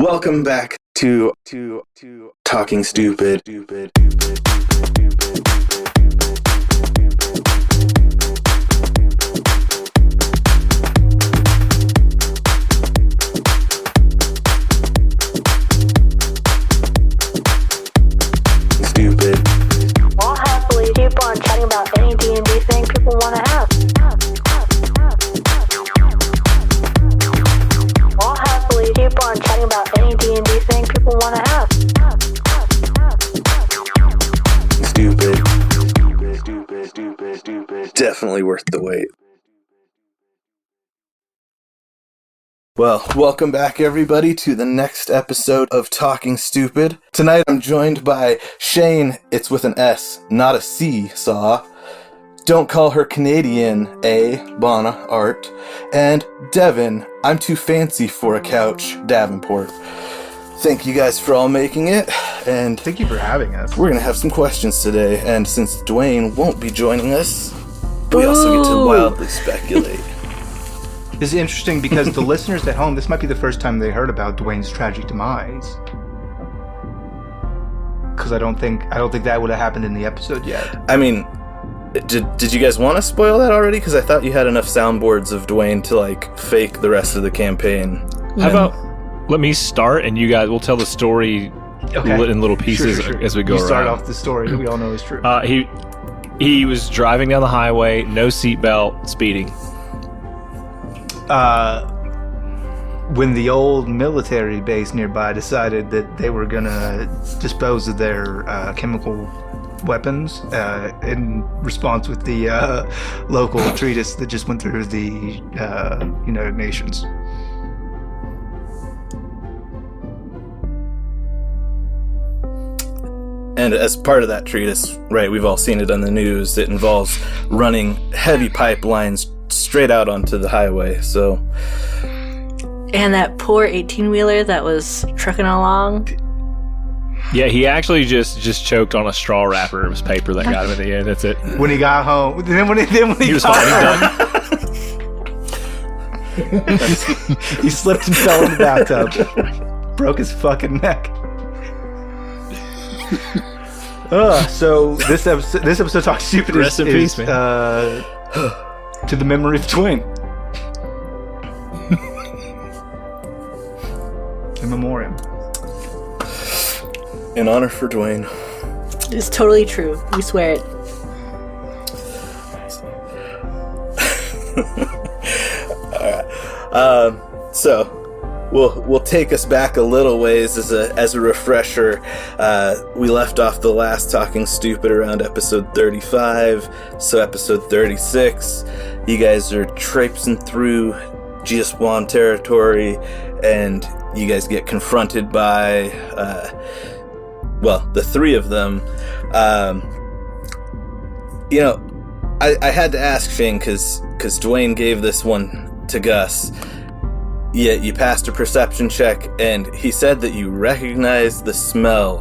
Welcome back to Talking Stupid. I'll happily keep on chatting about any D&D thing people want to have. I'll happily keep on chatting about any D&D thing people want to have. Stupid. Definitely worth the wait. Well, welcome back everybody to the next episode of Talking Stupid. Tonight I'm joined by Shane, it's with an S, not a C, Saw. Don't call her Canadian, A, Bonna, Art. And Devin, I'm too fancy for a couch, Davenport. Thank you guys for all making it, and thank you for having us. We're going to have some questions today, and since Dwayne won't be joining us, we also get to wildly speculate. This is interesting because the listeners at home, this might be the first time they heard about Dwayne's tragic demise. Because I don't think that would have happened in the episode yet. I mean, did you guys want to spoil that already? Because I thought you had enough soundboards of Dwayne to like fake the rest of the campaign. How about let me start and you guys will tell the story in little pieces as we go around. You start off the story that we all know is true. He was driving down the highway, no seatbelt, speeding. When the old military base nearby decided that they were going to dispose of their chemical weapons in response with the local treatise that just went through the United Nations. And as part of that treatise, right, we've all seen it on the news, it involves running heavy pipelines straight out onto the highway, so... And that poor 18-wheeler that was trucking along. Yeah, he actually just choked on a straw wrapper. It was paper that got him in the end. That's it. When he got home, then when he was got home, he slipped and fell in the bathtub, broke his fucking neck. So this episode Talk Stupid Rest in peace, man. To the memory of Dwayne. In memoriam. In honor for Dwayne. It's totally true. We swear it. Alright. So we'll take us back a little ways as a refresher. We left off the last Talking Stupid around episode 35. So episode 36, you guys are traipsing through Geoswan territory, and you guys get confronted by, the three of them. I had to ask Shane because Dwayne gave this one to Gus. Yeah, you passed a perception check, and he said that you recognized the smell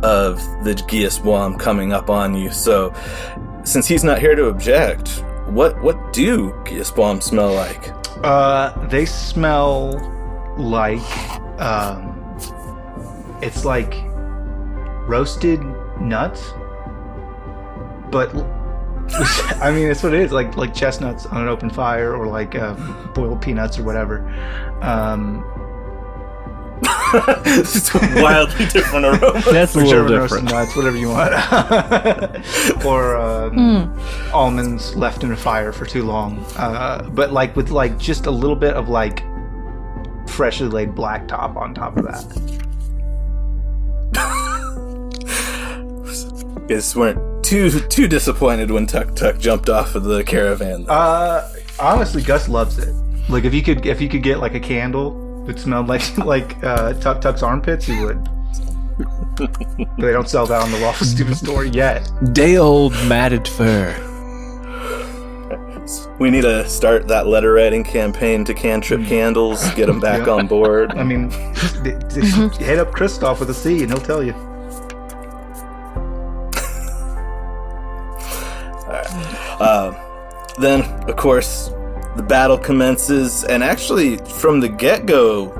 of the Geoswan coming up on you. So, since he's not here to object, what do Geoswan smell like? They smell like, it's like roasted nuts, but I mean, it's what it is, like chestnuts on an open fire, or like boiled peanuts or whatever. It's a wildly different aroma. That's a little different. Roasted nuts, whatever you want. Or almonds left in a fire for too long. But like with like just a little bit of like freshly laid blacktop on top of that. You guys weren't too disappointed when Tuk Tuk jumped off of the caravan. Honestly, Gus loves it. Like if you could get like a candle that smelled like Tuk Tuk's armpits, he would. They don't sell that on the Lawful Stupid store yet. Day old matted fur. We need to start that letter writing campaign to Cantrip Candles, get them back on board. I mean, hit up Christoph with a C and he'll tell you. Then, of course, the battle commences, and actually, from the get-go,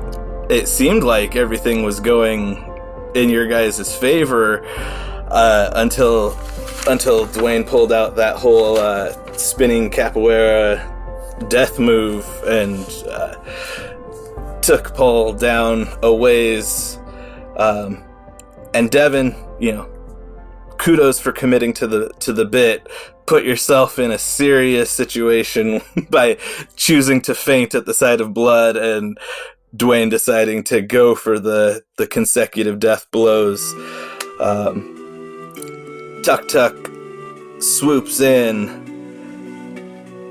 it seemed like everything was going in your guys' favor until Dwayne pulled out that whole spinning capoeira death move and took Paul down a ways. And Devin, kudos for committing to the bit. Put yourself in a serious situation by choosing to faint at the sight of blood, and Dwayne deciding to go for the consecutive death blows. Tuk Tuk swoops in.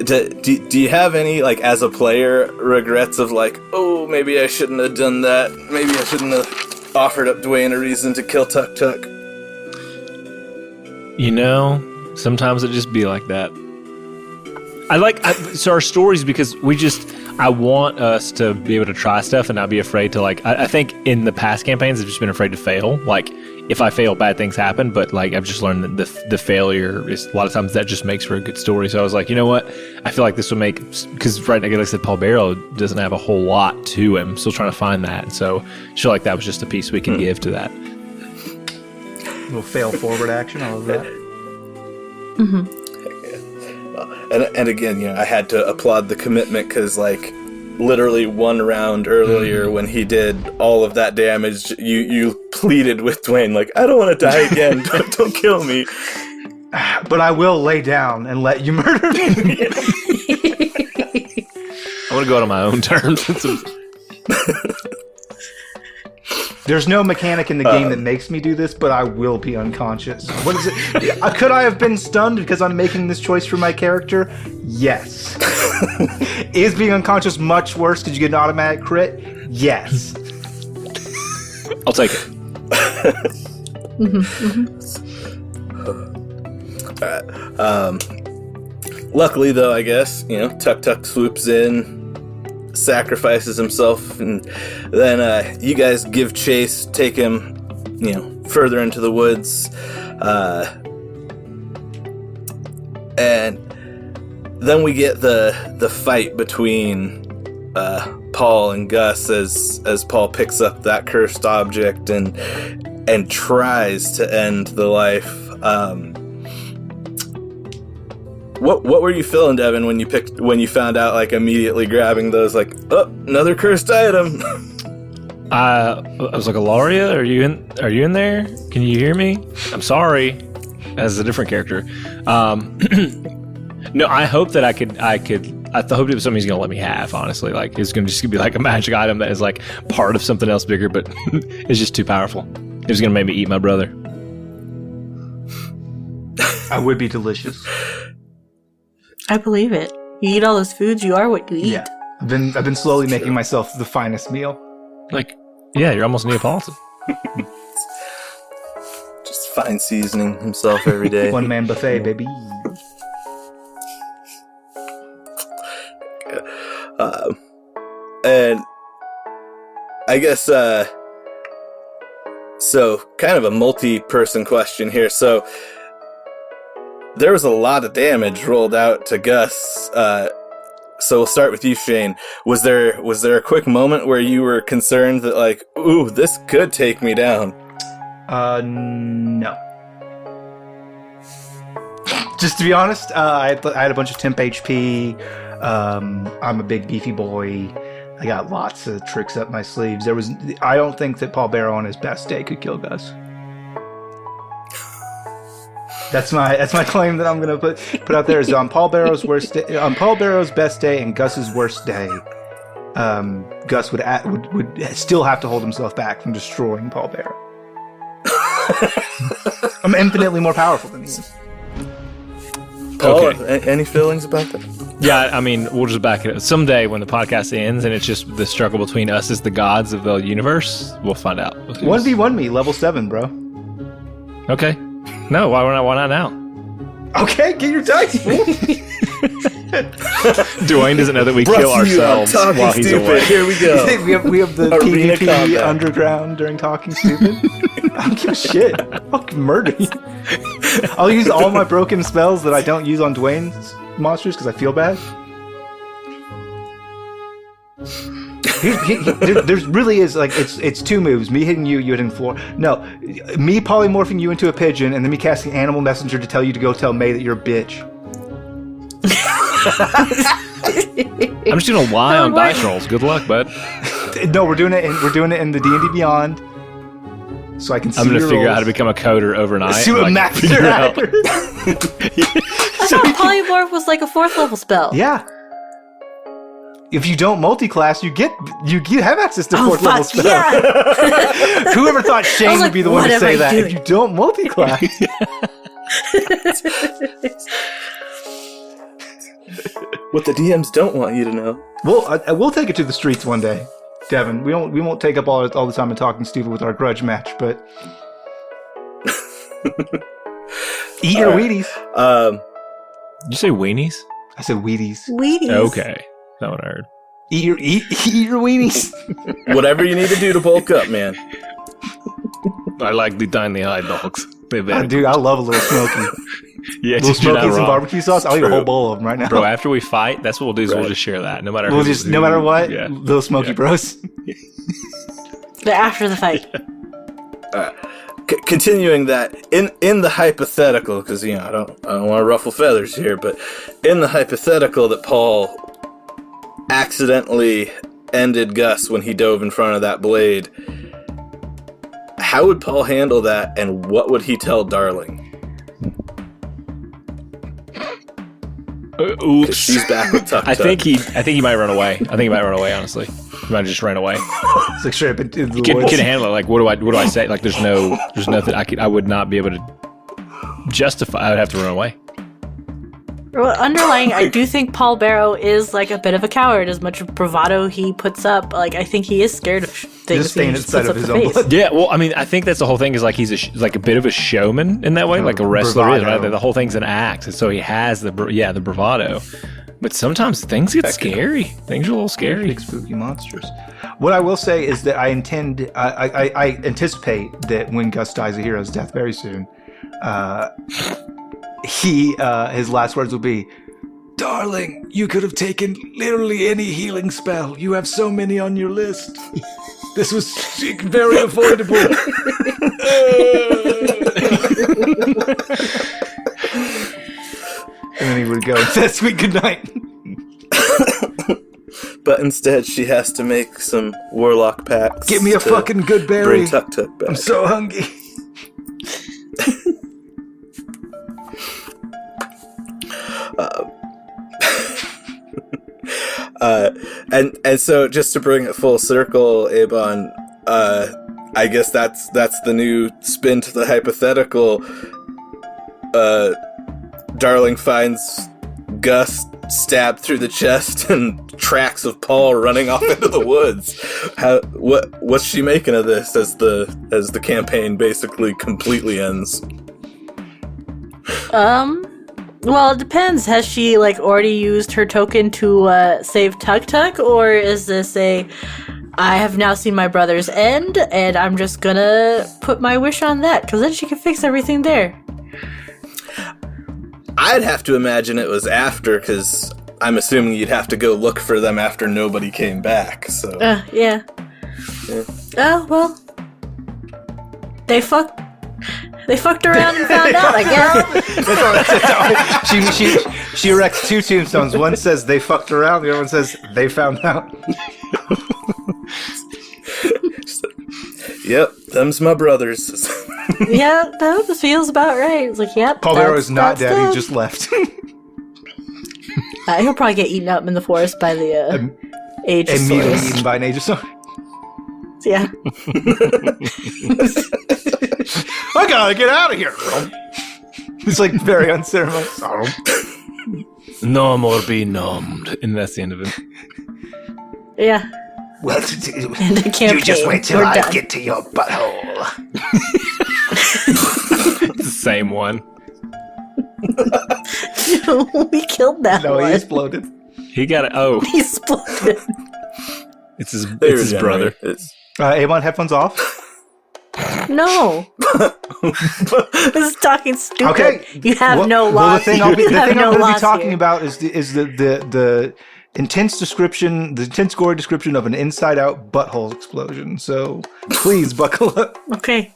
Do you have any, as a player, regrets of oh, maybe I shouldn't have done that. Maybe I shouldn't have offered up Dwayne a reason to kill Tuk Tuk? Sometimes it just be like that. So our stories, because I want us to be able to try stuff and not be afraid to I think in the past campaigns I've just been afraid to fail. If I fail, bad things happen, but I've just learned that the failure is a lot of times that just makes for a good story. So I was like, you know what? I feel like this will make, because right now, like I said, Paul Barrow doesn't have a whole lot to him. Still trying to find that. So I feel like that was just a piece we can give to that. A little fail forward action. I love that. Mm-hmm. And again, I had to applaud the commitment because, literally one round earlier when he did all of that damage, you pleaded with Dwayne, I don't want to die again. Don't kill me. But I will lay down and let you murder me. I want to go out on my own terms. There's no mechanic in the game that makes me do this, but I will be unconscious. What is it? Could I have been stunned because I'm making this choice for my character? Yes. Is being unconscious much worse because you get an automatic crit? Yes. I'll take it. Luckily, though, I guess, Tuk Tuk swoops in, sacrifices himself, and then you guys give chase, take him, further into the woods, and then we get the fight between Paul and Gus as Paul picks up that cursed object and tries to end the life. What were you feeling, Devin, when you found out, immediately grabbing those, oh, another cursed item? I was like, Alaria, are you in there? Can you hear me? I'm sorry. As a different character. No, I hope that I hope it was something he's gonna let me have, honestly. It's gonna just be a magic item that is part of something else bigger, but it's just too powerful. It was gonna make me eat my brother. I would be delicious. I believe it. You eat all those foods, you are what you eat. Yeah. I've been slowly making myself the finest meal. Yeah, you're almost Neapolitan. Just fine seasoning himself every day. One man buffet, baby. And I guess, so kind of a multi-person question here. So there was a lot of damage rolled out to Gus. So we'll start with you, Shane. Was there a quick moment where you were concerned that ooh, this could take me down? No. Just to be honest, I had a bunch of temp HP. I'm a big beefy boy. I got lots of tricks up my sleeves. I don't think that Paul Barrow on his best day could kill Gus. That's my claim that I'm gonna put out there is on Paul Barrow's worst day, on Paul Barrow's best day and Gus's worst day. Gus would still have to hold himself back from destroying Paul Barrow. I'm infinitely more powerful than he is. Paul, Okay. Any feelings about that? Yeah, I mean, we'll just back it up. Someday when the podcast ends and it's just the struggle between us as the gods of the universe, we'll find out. 1v1 me, level 7, bro. Okay. No, why not now? Okay, get your dice, fool. Dwayne doesn't know that we Brought kill to you on ourselves Talking while he's Stupid. away. Here we go. we have the Arena PvP combat. underground during Talking Stupid. I don't give a shit. I'll fucking murder you. I'll use all my broken spells that I don't use on Dwayne's monsters because I feel bad. There really is like it's two moves: me hitting you, you hitting the floor. No, me polymorphing you into a pigeon, and then me casting animal messenger to tell you to go tell May that you're a bitch. I'm just gonna lie on dice rolls. Good luck, bud. No, we're doing it in the D&D Beyond. So I can see I'm gonna your figure out rolls. how to become a coder overnight. See what master figure out. I thought polymorph was like a 4th level spell. Yeah. If you don't multi-class, you have access to 4th level spells. Yeah. Whoever thought Shane would be the one to say that? doing? If you don't multi-class. What the DMs don't want you to know. We'll take it to the streets one day, Devin. We won't take up all the time in talking stupid with our grudge match, but eat your Wheaties. Did you say weenies? I said Wheaties. Wheaties. Okay, that one I heard. Eat your Wheaties. Whatever you need to do to bulk up, man. I like the tiny hot dogs. They're very Dude, I love a little smoky. Yeah, Little just you're not smokies and wrong. barbecue sauce. I'll eat a whole bowl of them right now. Bro, after we fight, that's what we'll do. Is Right. we'll just share that, no matter. No who- matter what, Yeah. little smoky bros. But after the fight. Continuing that, in the hypothetical, because I don't want to ruffle feathers here, but in the hypothetical that Paul accidentally ended Gus when he dove in front of that blade, how would Paul handle that, and what would he tell Darling? Because Oops. she's back with Tuck. I think he might run away. Honestly, he might just run away. It's like straight up into the Can woods. handle it. Like, what do I say? Like, there's nothing I would not be able to justify. I would have to run away. Well, underlying, I do think Paul Barrow is like a bit of a coward. As much bravado he puts up, like I think he is scared of things. Just staying he inside puts of up his the own face. blood. Yeah, well, I mean, I think that's the whole thing. Is like he's a bit of a showman in that way, like a wrestler is. Bravado. Right? The whole thing's an act, and so he has the bravado. But sometimes things get scary. Things are a little scary. Big spooky monsters. What I will say is that I anticipate that when Gus dies a hero's death very soon, his last words will be, "Darling, you could have taken literally any healing spell. You have so many on your list. This was very avoidable." And then he would go and say, "Sweet good night." But instead, she has to make some warlock pacts. Give me a to fucking good berry. Bring Tuck back. I'm so hungry. And so just to bring it full circle, Abon, I guess that's the new spin to the hypothetical. Darling finds Gus stabbed through the chest and tracks of Paul running off into the woods. What's she making of this as the campaign basically completely ends? Well, it depends. Has she like already used her token to save Tug Tug, or is this I have now seen my brother's end, and I'm just gonna put my wish on that, because then she can fix everything there. I'd have to imagine it was after, because I'm assuming you'd have to go look for them after nobody came back. So Yeah. Oh well. They fucked around and found out, I guess. She erects two tombstones. One says they fucked around. The other one says they found out. Yep, them's my brothers. Yeah, that feels about right. It's like, yep. Paul Barrow is not that's dead. He them. just left. He'll probably get eaten up in the forest by the Immediately Aegisaurus. eaten by an Aegisaurus. Yeah. I gotta get out of here. It's like very unceremonious. No more be numbed, and that's the end of it. Yeah. Well, And the campaign. you just wait till We're I done. get to your butthole. It's the same one. We killed that No, one. he exploded. He got it. Oh, He exploded. it's his brother. Avon, headphones off. No. This is talking stupid. Okay. You have no Well, loss. the thing I'll be You have no going to be loss talking here. about is the intense gory description of an inside-out butthole explosion. So please buckle up. Okay.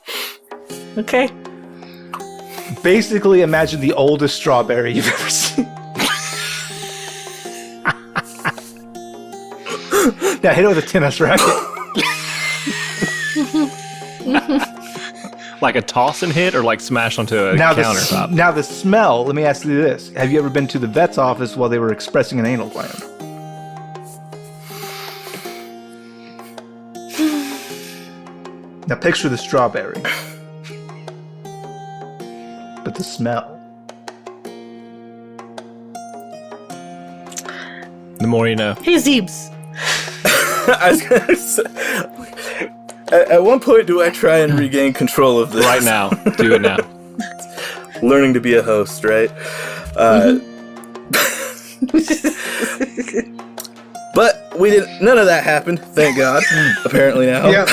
Basically, imagine the oldest strawberry you've ever seen. Now hit it with a tennis racket. Like a toss and hit, or like smash onto a countertop? Now the smell, let me ask you this. Have you ever been to the vet's office while they were expressing an anal gland? Now picture the strawberry. But the smell. The more you know. Hey, Zeebs. I was gonna say, at one point, do I try and regain control of this? Right now. Do it now. Learning to be a host, right? But we didn't. None of that happened. Thank God. Apparently now. Yeah.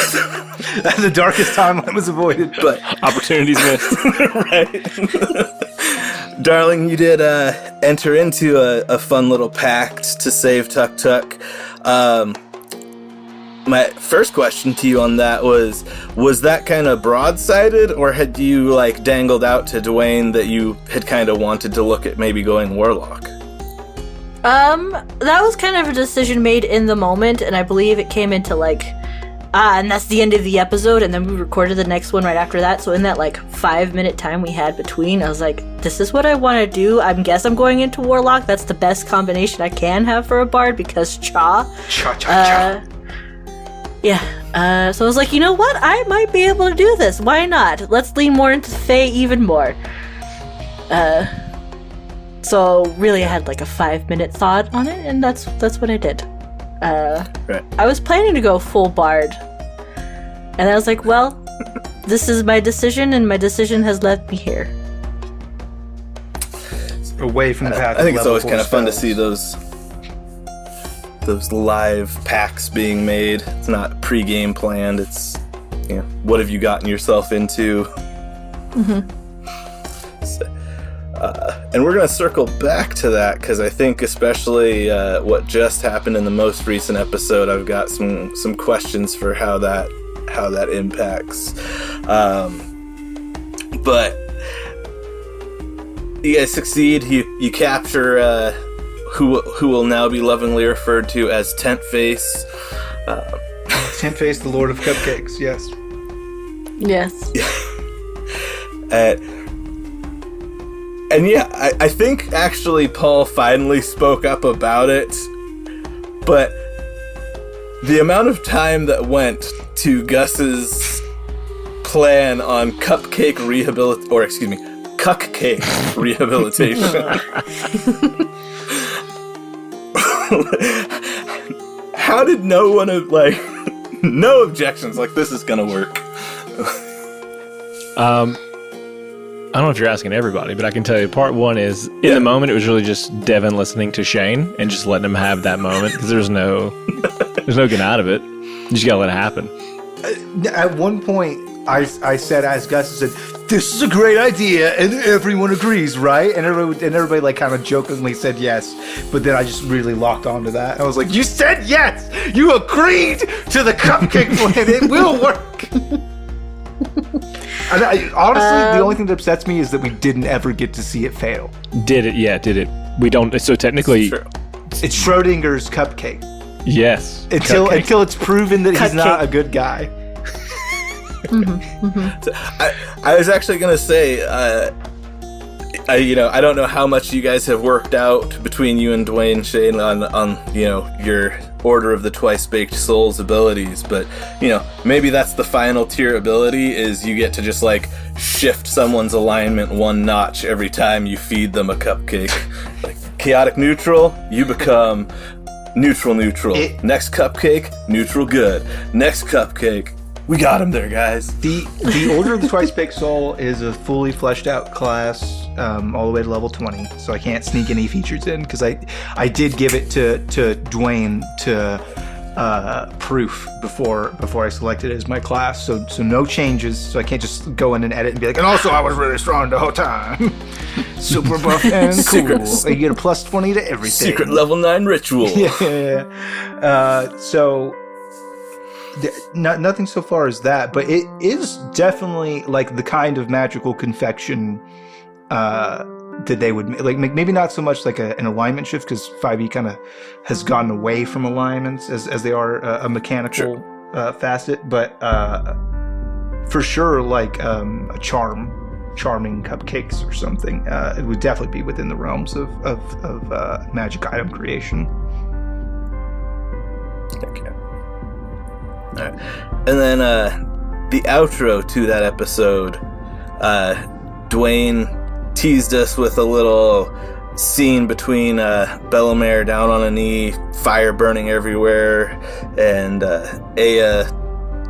The darkest timeline was avoided. But Opportunities missed. right. Darling, you did enter into a fun little pact to save Tuk Tuk. My first question to you on that was that kind of broadsided, or had you like dangled out to Dwayne that you had kind of wanted to look at maybe going Warlock? That was kind of a decision made in the moment, and I believe it came into like, and that's the end of the episode, and then we recorded the next one right after that, so in that like 5-minute time we had between, I was like, this is what I want to do. I guess I'm going into Warlock. That's the best combination I can have for a bard, because Cha. Yeah, so I was like, you know what? I might be able to do this. Why not? Let's lean more into Fae even more. So really I had like a 5-minute thought on it, and that's what I did. Right. I was planning to go full bard. And I was like, well, this is my decision, and my decision has led me here. Away from the path. I think it's always kind of fun to see those live packs being made. It's not pre-game planned. It's, you know, what have you gotten yourself into? Mm-hmm. So, and we're going to circle back to that, because I think especially what just happened in the most recent episode, I've got some questions for how that impacts. But you guys succeed. You capture who will now be lovingly referred to as Tent Face. Tent Face, the Lord of Cupcakes, yes. Yes. And yeah, I think actually Paul finally spoke up about it, but the amount of time that went to Gus's plan on cupcake rehabilitation. How did no one have, like, no objections, like, this is gonna work? I don't know if you're asking everybody, but I can tell you part one is, in the moment, it was really just Devin listening to Shane and just letting him have that moment, because there's no getting out of it. You just gotta let it happen. At one point, I said, as Gus said, this is a great idea, and everyone agrees, right? And everybody like kind of jokingly said yes, but then I just really locked onto that. I was like, you said yes! You agreed to the cupcake plan! It will work! Honestly, the only thing that upsets me is that we didn't ever get to see it fail. Did it? Yeah, did it. We don't, so technically... It's Schrodinger's cupcake. Yes. Until it's proven that he's not a good guy. I was actually gonna say, I don't know how much you guys have worked out between you and Dwayne Shane on your Order of the Twice Baked Souls abilities, but maybe that's the final tier ability, is you get to just like shift someone's alignment one notch every time you feed them a cupcake. Like chaotic neutral, you become neutral. Next cupcake, neutral good. Next cupcake, we got him there, guys. The Order of the Twice Baked Soul is a fully fleshed out class, all the way to level 20, so I can't sneak any features in, because I did give it to Dwayne to proof before I selected it as my class. So no changes. So I can't just go in and edit and be like, and also I was really strong the whole time. Super buff and cool. You get a plus 20 to everything. Secret level 9 ritual. Yeah. So nothing so far as that, but it is definitely like the kind of magical confection that they would like. Maybe not so much like an alignment shift, because 5e kind of has gotten away from alignments as they are a mechanical facet, but for sure like a charming cupcakes or something. It would definitely be within the realms of magic item creation. Okay. All right. And then the outro to that episode, Dwayne teased us with a little scene between Bellamere down on a knee, fire burning everywhere, and Aya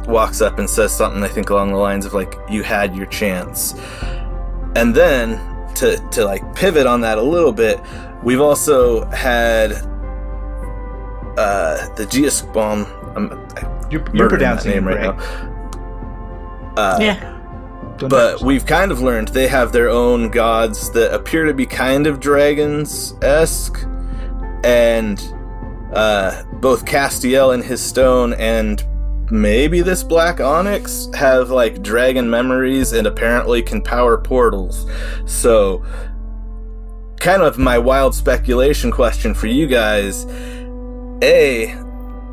walks up and says something, I think along the lines of like, you had your chance. And then to like pivot on that a little bit, we've also had the Geospawn. You're pronouncing that name right now. Yeah. But we've kind of learned they have their own gods that appear to be kind of dragons-esque, and both Castiel and his stone and maybe this black onyx have like dragon memories and apparently can power portals. So kind of my wild speculation question for you guys,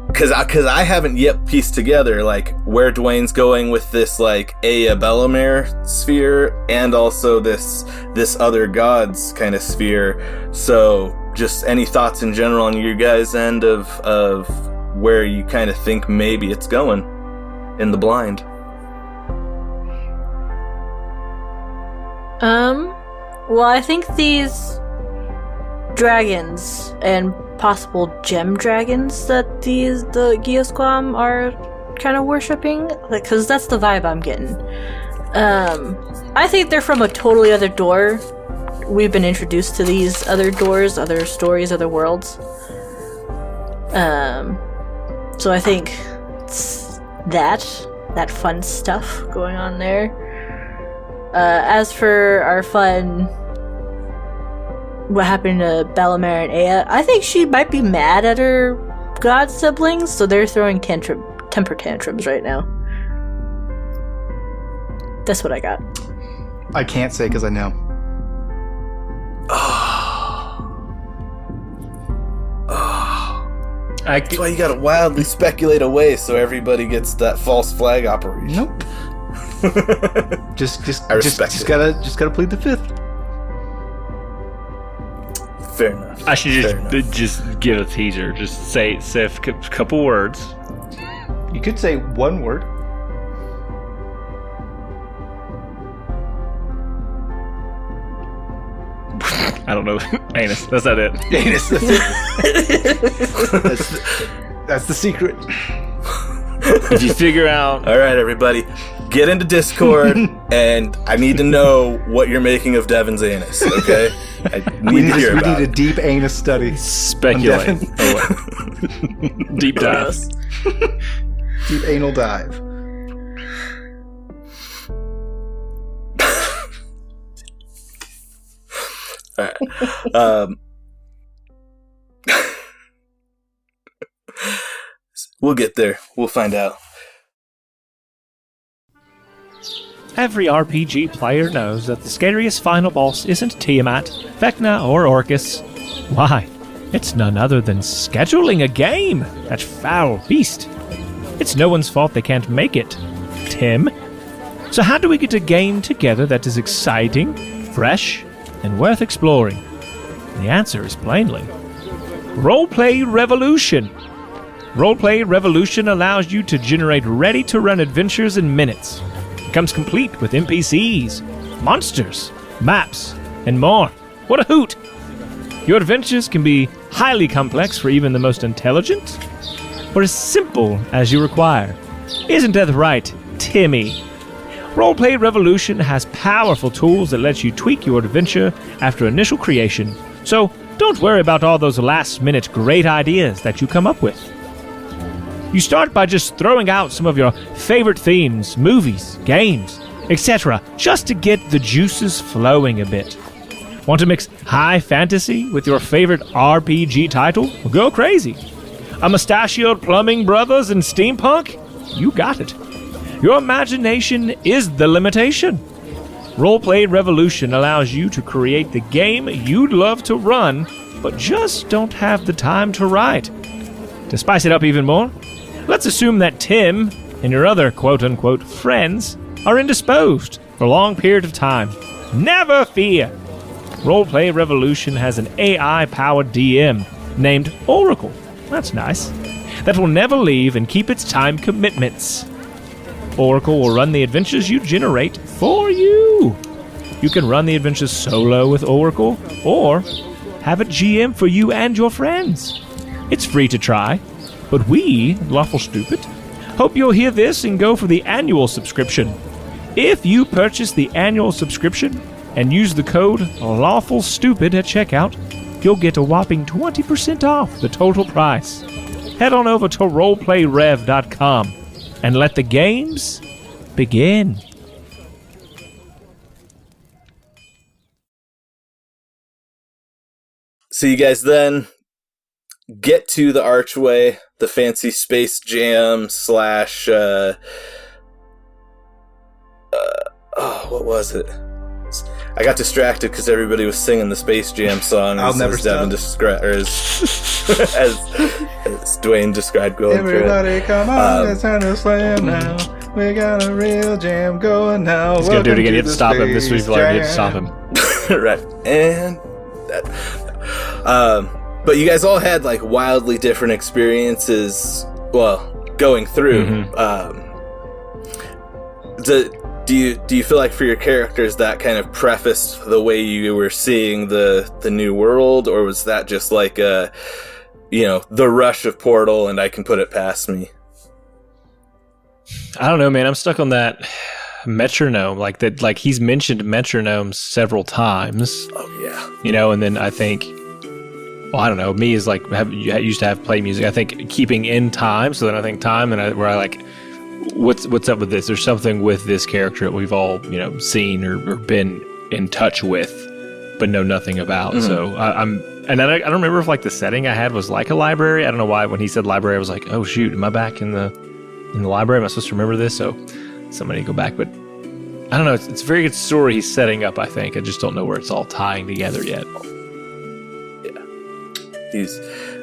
because I haven't yet pieced together like where Dwayne's going with this like Aya Bellamere sphere and also this other gods kind of sphere. So just any thoughts in general on your guys' end of where you kind of think maybe it's going in the blind? Well, I think these dragons and possible gem dragons that the Geosquam are kind of worshipping, like, because that's the vibe I'm getting. I think they're from a totally other door. We've been introduced to these other doors, other stories, other worlds. So I think it's that fun stuff going on there. As for our fun, what happened to Bellamere and Aya, I think she might be mad at her god siblings, so they're throwing temper tantrums right now. That's what I got. I can't say because I know. That's why you gotta wildly speculate away so everybody gets that false flag operation. Nope. just gotta plead the fifth. Fair enough. I should just give a teaser. Just say a couple words. You could say one word. I don't know. Anus. That's not it. Anus. That's the secret. If you figure out... All right, everybody. Get into Discord, and I need to know what you're making of Devin's anus, okay? We need a deep anus study. Speculate. Deep dive. Deep anal dive. All right. We'll get there. We'll find out. Every RPG player knows that the scariest final boss isn't Tiamat, Vecna, or Orcus. Why? It's none other than scheduling a game, that foul beast. It's no one's fault they can't make it, Tim. So how do we get a game together that is exciting, fresh, and worth exploring? The answer is plainly Roleplay Revolution. Roleplay Revolution allows you to generate ready-to-run adventures in minutes. It comes complete with NPCs, monsters, maps, and more. What a hoot! Your adventures can be highly complex for even the most intelligent, or as simple as you require. Isn't that right, Timmy? Roleplay Revolution has powerful tools that let you tweak your adventure after initial creation, so don't worry about all those last-minute great ideas that you come up with. You start by just throwing out some of your favorite themes, movies, games, etc., just to get the juices flowing a bit. Want to mix high fantasy with your favorite RPG title? Well, go crazy. A mustachioed plumbing brothers and steampunk? You got it. Your imagination is the limitation. Roleplay Revolution allows you to create the game you'd love to run, but just don't have the time to write. To spice it up even more, let's assume that Tim and your other quote-unquote friends are indisposed for a long period of time. Never fear! Roleplay Revolution has an AI-powered DM named Oracle. That's nice. That will never leave and keep its time commitments. Oracle will run the adventures you generate for you. You can run the adventures solo with Oracle, or have a GM for you and your friends. It's free to try, but we, Lawful Stupid, hope you'll hear this and go for the annual subscription. If you purchase the annual subscription and use the code Lawful Stupid at checkout, you'll get a whopping 20% off the total price. Head on over to roleplayrev.com and let the games begin. So you guys then get to the archway, the fancy Space Jam slash what was it? I got distracted because everybody was singing the Space Jam song. I'll never Devin stop. as Dwayne described going Everybody through it. come on, it's time to slam now. We got a real jam going now. He's gonna do it again. You have to stop him. This week's alarm. You have to stop him. Right. And that. But you guys all had like wildly different experiences, well, going through. Do you feel like for your characters that kind of prefaced the way you were seeing the new world, or was that just like the rush of Portal and I can put it past me? I don't know, man. I'm stuck on that metronome. Like he's mentioned metronomes several times. Oh yeah. And then I think, well, I don't know. Me is like used to have play music. I think keeping in time. So then I think time, and where I like, what's up with this? There's something with this character that we've all seen or been in touch with, but know nothing about. Mm-hmm. So I don't remember if like the setting I had was like a library. I don't know why when he said library, I was like, oh shoot, am I back in the library? Am I supposed to remember this? So somebody go back, but I don't know. It's a very good story he's setting up. I think I just don't know where it's all tying together yet.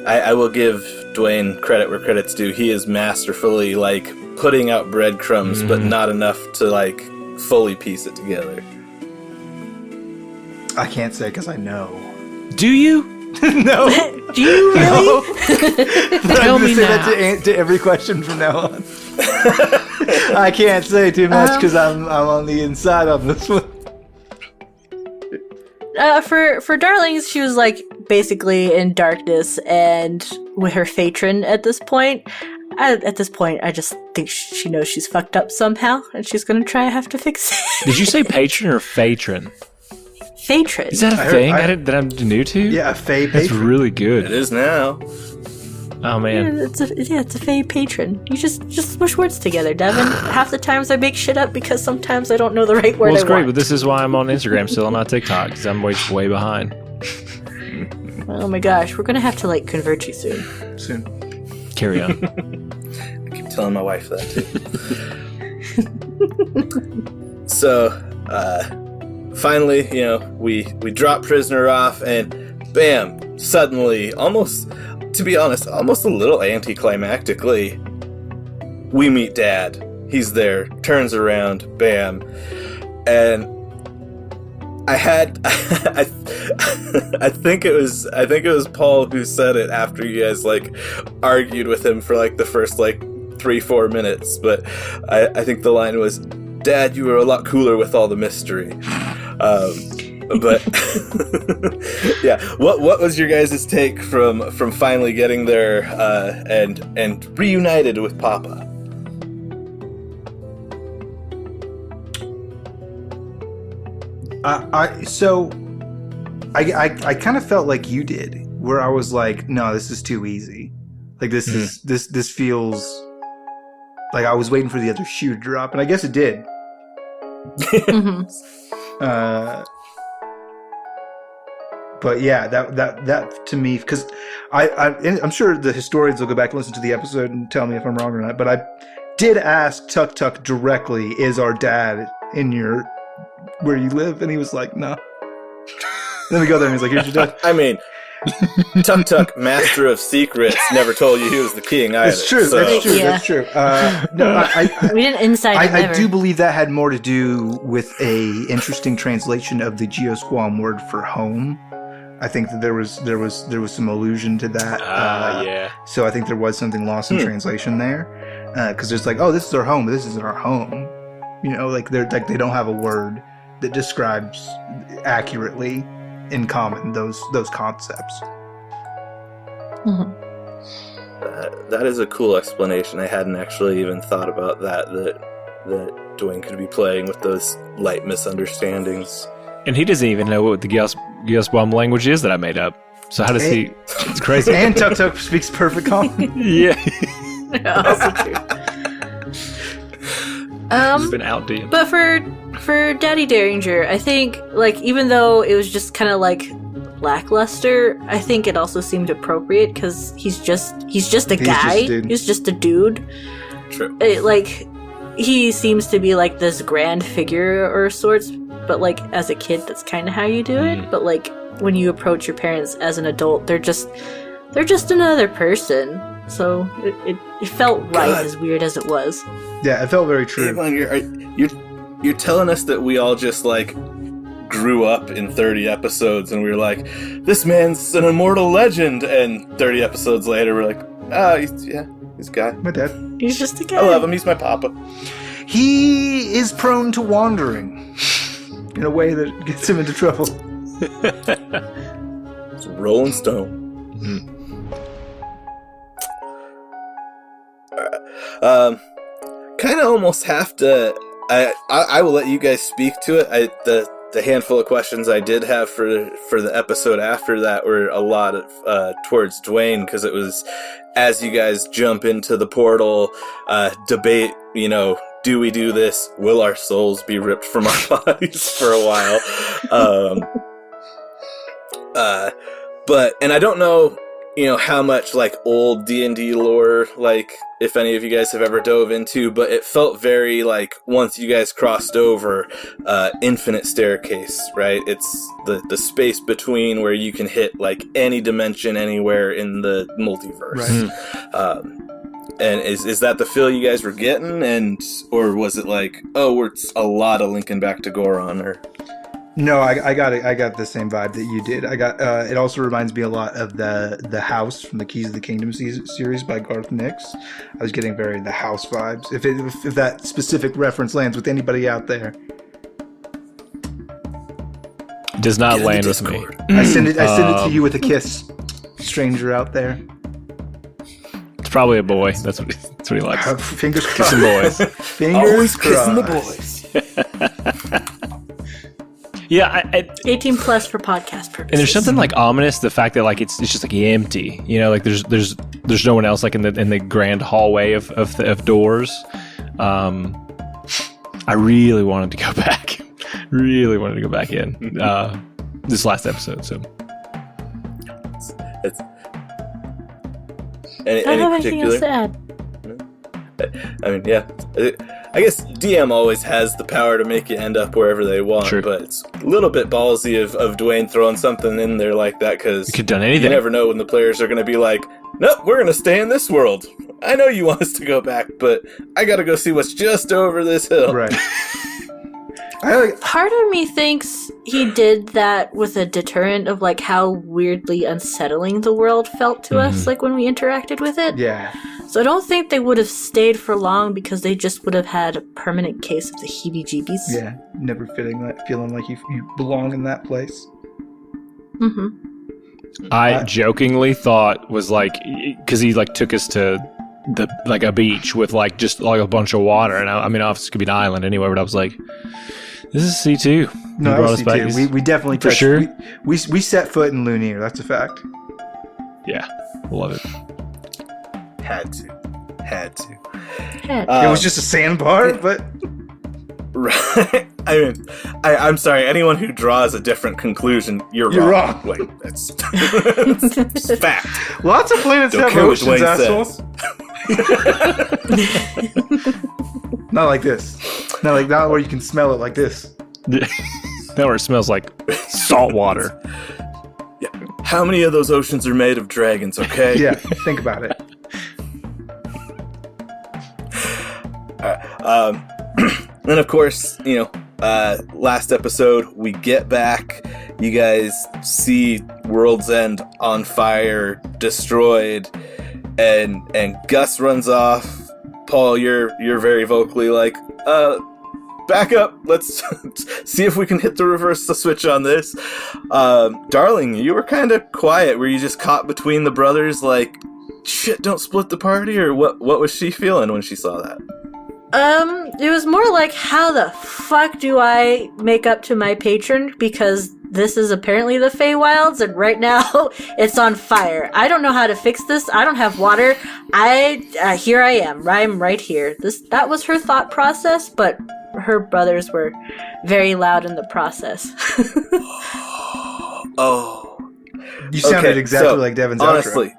I will give Dwayne credit where credit's due. He is masterfully like putting out breadcrumbs, but not enough to like fully piece it together. I can't say because I know. Do you? No. Do you really? No. Tell me now. That to every question from now on. I can't say too much because I'm on the inside on this one. For Darlings, she was like basically in darkness and with her patron at this point. At this point, I just think she knows she's fucked up somehow, and she's gonna have to fix it. Did you say patron or patron? Patron. Is that a thing that I'm new to? Yeah, a fae patron. That's really good. It is now. Oh man. Yeah, it's a fae patron. You just smush words together, Devin. Half the times I make shit up because sometimes I don't know the right word. Well, it's I great, want. but this is why I'm on Instagram still, not TikTok, because I'm way behind. Oh my gosh, we're gonna have to like convert you soon. Carry on. I keep telling my wife that too. So, finally, we drop Prisoner off, and bam! Suddenly, almost a little anticlimactically, we meet Dad. He's there, turns around, bam, and I think it was Paul who said it after you guys like argued with him for like the first like 3-4 minutes, but I think the line was, "Dad, you were a lot cooler with all the mystery." But yeah, what was your guys' take from finally getting there and reunited with Papa? I kind of felt like you did, where I was like, no, this is too easy. Like this feels like I was waiting for the other shoe to drop, and I guess it did. But yeah, that to me, because I'm sure the historians will go back and listen to the episode and tell me if I'm wrong or not. But I did ask Tuk Tuk directly, "Is our dad in where you live?" And he was like, "No." Then we go there and he's like, "Here's your dad." I mean, Tuk Tuk, master of secrets, never told you he was the king either. It's true. So. That's true. Yeah. That's true. No, We didn't inside him I ever. do believe that had more to do with a interesting translation of the Geosquam word for home. I think that there was some allusion to that. Yeah. So I think there was something lost in translation there, because it's like, oh, this is our home, but this isn't our home. You know, like they don't have a word that describes accurately in common those concepts. That is a cool explanation. I hadn't actually even thought about that Dwayne could be playing with those light misunderstandings. And he doesn't even know what the Geosquam language is that I made up. So how does he? It's crazy. And Tuk Tuk speaks perfect common. Yeah. Also true. It's been out to you. But for Daddy Derringer, I think, like, even though it was just kind of like lackluster, I think it also seemed appropriate because he's just a guy. He's just a dude. True. He seems to be like this grand figure or sorts, but like as a kid, that's kind of how you do it. But like when you approach your parents as an adult, they're just another person. So it felt right, as weird as it was. Yeah, it felt very true. Avon, you're telling us that we all just like grew up in 30 episodes and we were like, this man's an immortal legend, and 30 episodes later we're like, he's a guy. My dad. He's just a guy. I love him. He's my papa. He is prone to wandering in a way that gets him into trouble. It's a Rolling Stone. Kind of almost have to. I will let you guys speak to it. The handful of questions I did have for the episode after that were a lot of towards Dwayne, because it was as you guys jump into the portal, debate. You know, do we do this? Will our souls be ripped from our bodies for a while? But I don't know, how much like old D&D lore, like if any of you guys have ever dove into, but it felt very like once you guys crossed over infinite staircase, right? It's the space between where you can hit like any dimension anywhere in the multiverse. Right. And is that the feel you guys were getting, or was it like, it's a lot of linking back to Goron, or? No, I got it. I got the same vibe that you did. I got. It also reminds me a lot of the House from the Keys of the Kingdom series by Garth Nix. I was getting very the House vibes. If that specific reference lands with anybody out there, Does not land with me. I send it to you with a kiss, stranger out there. It's probably a boy. That's what he likes. Fingers crossed. Kissing boys. Fingers Always kissing the crossed. boys. Yeah, 18 plus for podcast purposes. and there's something like ominous, the fact that like it's just like empty. Like there's no one else like in the grand hallway of doors. I really wanted to go back. Really wanted to go back in this last episode. So It's I don't have anything else to add. I mean, yeah. I guess DM always has the power to make you end up wherever they want, Sure. but it's a little bit ballsy of Dwayne throwing something in there like that, because you could have done you anything. never know when the players are going to be like, nope, we're going to stay in this world. I know you want us to go back, but I got to go see what's just over this hill. Right. Part of me thinks he did that with a deterrent of like how weirdly unsettling the world felt to us, like when we interacted with it. Yeah. So I don't think they would have stayed for long because they just would have had a permanent case of the heebie-jeebies. Yeah. Never feeling like you belong in that place. I jokingly thought was like, because he like took us to a beach with like just like a bunch of water, and I mean obviously it could be an island anywhere, but I was like, this is C2. No, that was C2. We definitely for touched, sure. We set foot in Lunir. That's a fact. Yeah, love it. Had to. It was just a sandbar, but Right. I mean, I'm sorry. Anyone who draws a different conclusion, you're wrong. Like, that's it's fact. Lots of planets Don't have care what oceans, Dwayne assholes. Not like this. Not where you can smell it like this. That where it smells like salt water. Yeah. How many of those oceans are made of dragons? Okay. Yeah, think about it. And of course, last episode we get back. You guys see World's End on fire, destroyed, and Gus runs off. Paul, you're very vocally like, back up. Let's see if we can hit the reverse switch on this. Darling, you were kind of quiet. Were you just caught between the brothers? Like, shit, don't split the party, or what? What was she feeling when she saw that? It was more like, how the fuck do I make up to my patron? Because this is apparently the Feywilds, and right now it's on fire. I don't know how to fix this. I don't have water. Here I am. I'm right here. That was her thought process, but her brothers were very loud in the process. Oh. You sounded Okay, exactly so, like Devin's honestly.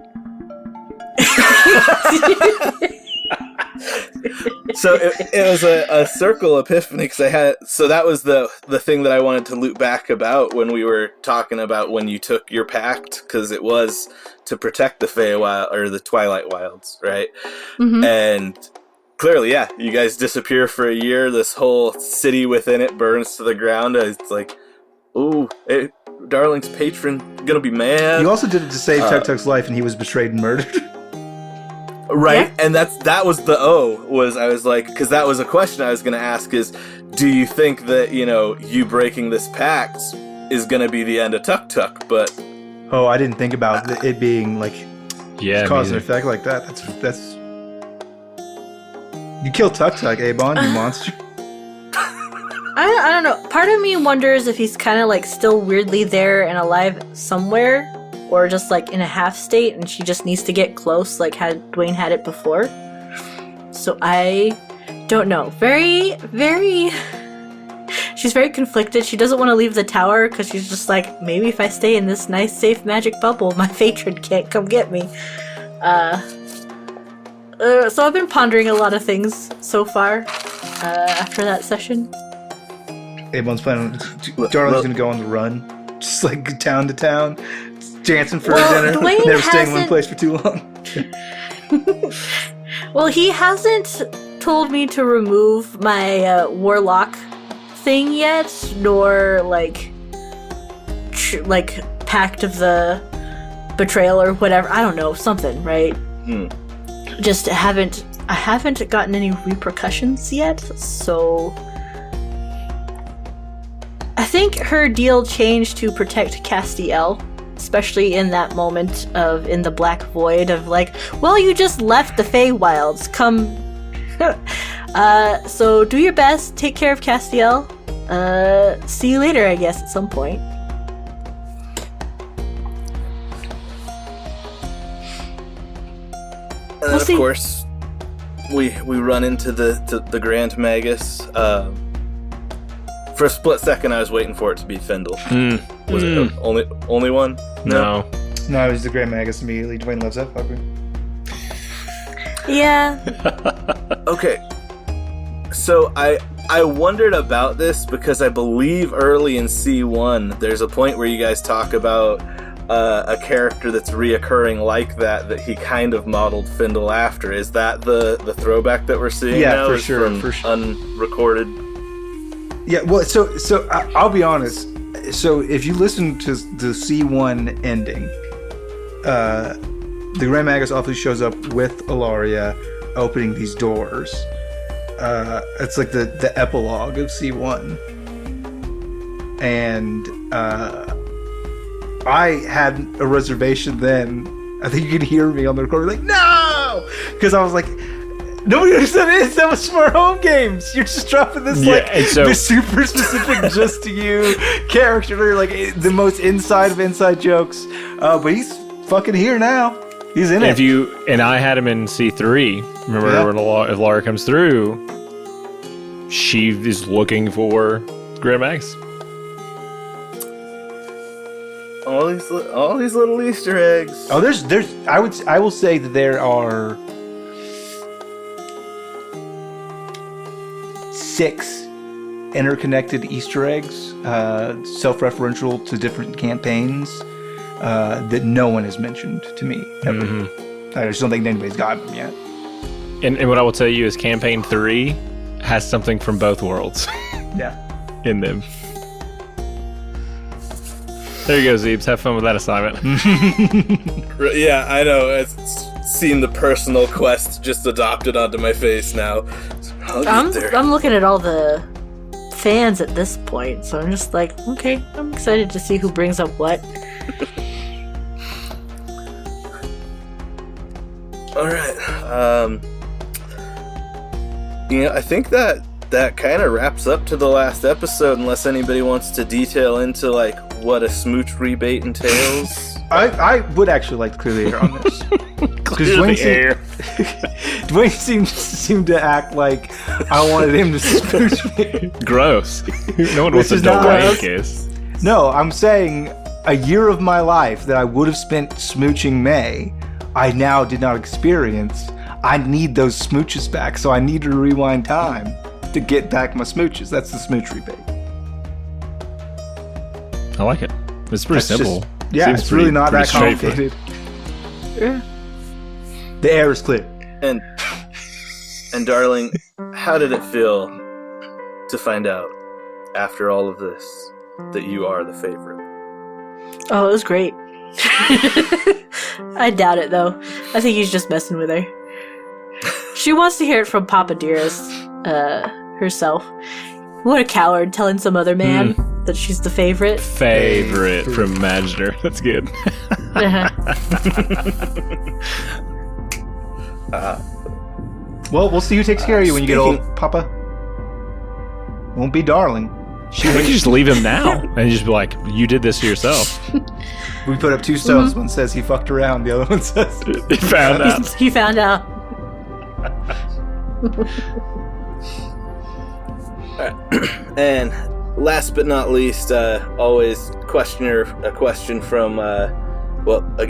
So it was a circle epiphany, because that was the thing that I wanted to loop back about when we were talking about when you took your pact, because it was to protect the Feywild or the Twilight Wilds, right? Mm-hmm. And clearly, yeah, you guys disappear for a year. This whole city within it burns to the ground. It's like, ooh, Darling's patron gonna be mad. You also did it to save Tuk Tuk's life, and he was betrayed and murdered. Right, Yeah. and that was the I was like, because that was a question I was going to ask is, do you think that, you breaking this pact is going to be the end of Tuk Tuk? But Oh, I didn't think about it being like Yeah, cause me and neither. effect like that. That's you killed Tuk Tuk, Abon, you monster. I don't know. Part of me wonders if he's kind of like still weirdly there and alive somewhere, or just like in a half state and she just needs to get close like Dwayne had it before. So I don't know. Very, very... She's very conflicted. She doesn't want to leave the tower because she's just like, maybe if I stay in this nice, safe magic bubble, my patron can't come get me. So I've been pondering a lot of things so far after that session. Abon's planning. Darling's gonna go on the run, just like town to town, dancing for dinner, Dwayne never staying in one hasn't- place for too long. Well, he hasn't told me to remove my warlock thing yet, nor like pact of the betrayal or whatever. I don't know, something, right? Just I haven't gotten any repercussions yet, so I think her deal changed to protect Castiel, especially in that moment in the Black Void of like, well, you just left the Feywilds, come. So do your best, take care of Castiel. See you later, I guess, at some point. And then, We'll see. of course, we run into the Grand Magus. For a split second, I was waiting for it to be Findle. Was it only one? No. No, it was the Grand Magus immediately. Dwayne loves that fucker. Yeah. Okay. So I wondered about this because I believe early in C1, there's a point where you guys talk about a character that's reoccurring like that he kind of modeled Findle after. Is that the throwback that we're seeing Yeah, now? for Is sure, from for sure. unrecorded. Yeah, well, so I'll be honest. So if you listen to the C1 ending, the Grand Magus often shows up with Ilaria opening these doors. It's like the epilogue of C1. And I had a reservation then. I think you could hear me on the recording like, no! Because I was like, nobody understood it. That was for our home games. You're just dropping this this super specific just to you character, like the most inside of inside jokes. But he's fucking here now. He's in If it. I had him in C3. Remember, if Laura comes through, she is looking for Great Max. All these little Easter eggs. Oh, there's. I will say that there are 6 interconnected Easter eggs, self-referential to different campaigns, that no one has mentioned to me ever. Mm-hmm. I just don't think anybody's gotten them yet. And what I will tell you is campaign 3 has something from both worlds Yeah. in them. There you go, Zeebs. Have fun with that assignment. Yeah, I know. It's seen the personal quest just adopted onto my face now. I'll get there. I'm looking at all the fans at this point, so I'm just like, okay, I'm excited to see who brings up what. All right. I think that kind of wraps up to the last episode, unless anybody wants to detail into like what a smooch rebate entails. I would actually like to clear the air on this. Clear the air. Dwayne seemed to act like I wanted him to smooch me. Gross. No one wants Which a is not Dwayne gross. kiss. No, I'm saying a year of my life that I would have spent smooching May, I now did not experience. I need those smooches back, so I need to rewind time to get back my smooches. That's the smooch rebate. I like it. It's pretty That's simple. Yeah, Seems it's really not pretty that complicated. Yeah. The air is clear. And darling, how did it feel to find out after all of this that you are the favorite? Oh, it was great. I doubt it, though. I think he's just messing with her. She wants to hear it from Papa Dearest herself. What a coward, telling some other man that she's the favorite. Favorite from Imaginer. That's good. Well, we'll see who takes care of you when you get old, Papa. Won't be darling. We could just leave him now and just be like, you did this to yourself. We put up 2 stones. One says he fucked around. The other one says He found out. He found out. And last but not least, always a question from,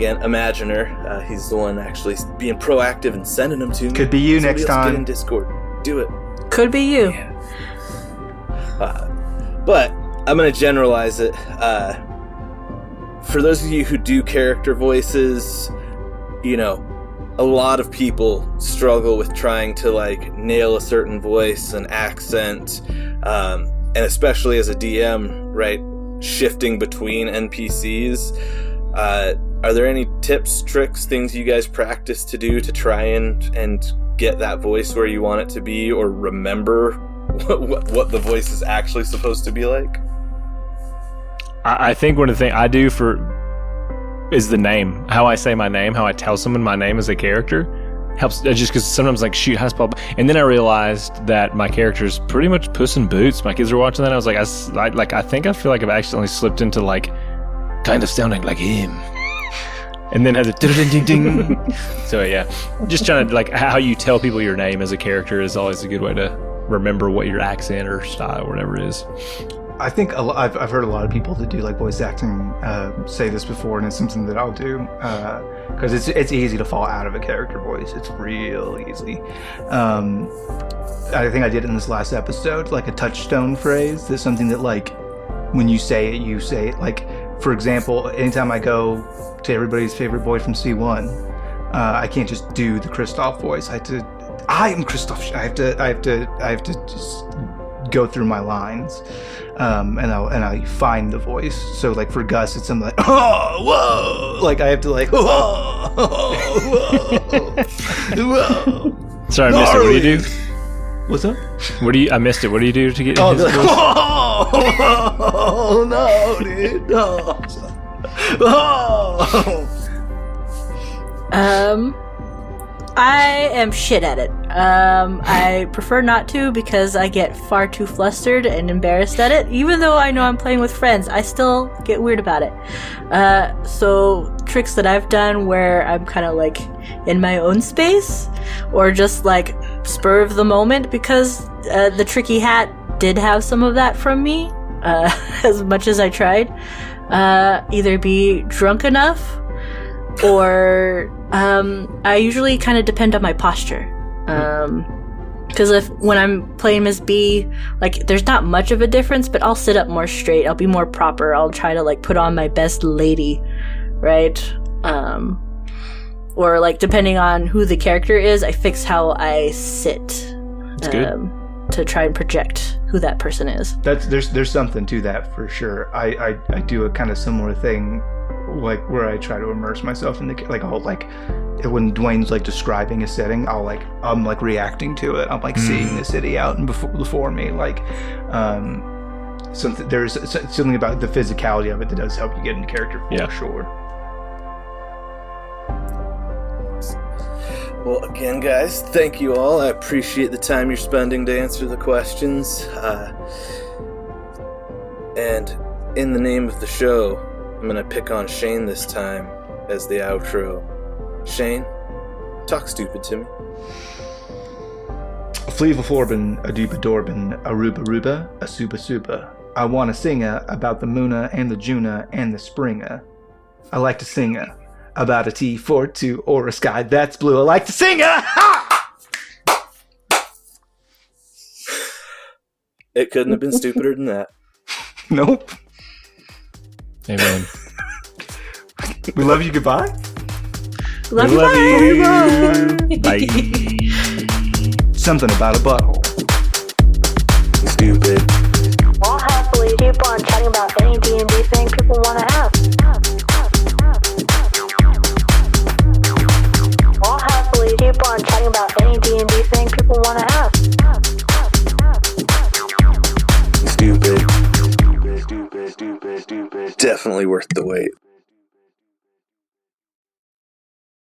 Imaginer. He's the one actually being proactive and sending them to me. Could be you Somebody next else time. Get in Discord. Do it. Could be you. But I'm going to generalize it. For those of you who do character voices, a lot of people struggle with trying to nail a certain voice and accent, and especially as a DM, right, shifting between NPCs. Are there any tips, tricks, things you guys practice to do to try and get that voice where you want it to be, or remember what the voice is actually supposed to be like? I think one of the things I do is the name. How I say my name, how I tell someone my name as a character helps, just because sometimes shoot, how to spell. And then I realized that my character is pretty much Puss in Boots. My kids were watching that. I was like, I feel like I've accidentally slipped into kind of sounding like him. And then has a ding ding ding. So yeah, just trying to how you tell people your name as a character is always a good way to remember what your accent or style or whatever it is. I think I've heard a lot of people that do voice acting say this before, and it's something that I'll do because it's easy to fall out of a character voice. It's real easy. I think I did it in this last episode, a touchstone phrase. That's something that when you say it, for example, anytime I go to everybody's favorite boy from C1, I can't just do the Kristoff voice. I am Kristoff. I have to just go through my lines, and I find the voice. So for Gus, it's something oh whoa, I have to whoa, whoa. Sorry, I missed it. What do you do? What's up? I missed it. What do you do to get his voice? Oh no, dude, no. Oh. I am shit at it. I prefer not to because I get far too flustered and embarrassed at it. Even though I know I'm playing with friends, I still get weird about it. So tricks that I've done where I'm kind of like in my own space, or just like spur of the moment, because the tricky hat did have some of that from me, as much as I tried. Either be drunk enough, or I usually kind of depend on my posture. Because when I'm playing Miss B, like, there's not much of a difference, but I'll sit up more straight. I'll be more proper. I'll try to, like, put on my best lady, right? Or, like, depending on who the character is, I fix how I sit. That's good. To try and project who that person is. There's something to that for sure. I do a kind of similar thing, like, where I try to immerse myself in the, like, I'll, like, when Dwayne's like describing a setting, I'm like reacting to it. I'm like seeing the city out and before me. Like, there's something about the physicality of it that does help you get into character for sure. Well, again, guys, thank you all. I appreciate the time you're spending to answer the questions. And in the name of the show, I'm going to pick on Shane this time as the outro. Shane, talk stupid to me. Fleeva Florbin, Aduba Dorbin, Aruba Ruba, Asuba Suba. I want to sing about the Moona and the Juna and the Springa. I like to sing about a T42 or a sky that's blue. I like to sing It couldn't have been stupider than that. Nope. Amen. We love you. Goodbye. Love you. Bye. Something about a butthole. Stupid. We'll happily keep on chatting about any D&D thing people want to have. We'll happily keep on chatting about any D&D thing people want to have. Stupid. Definitely worth the wait.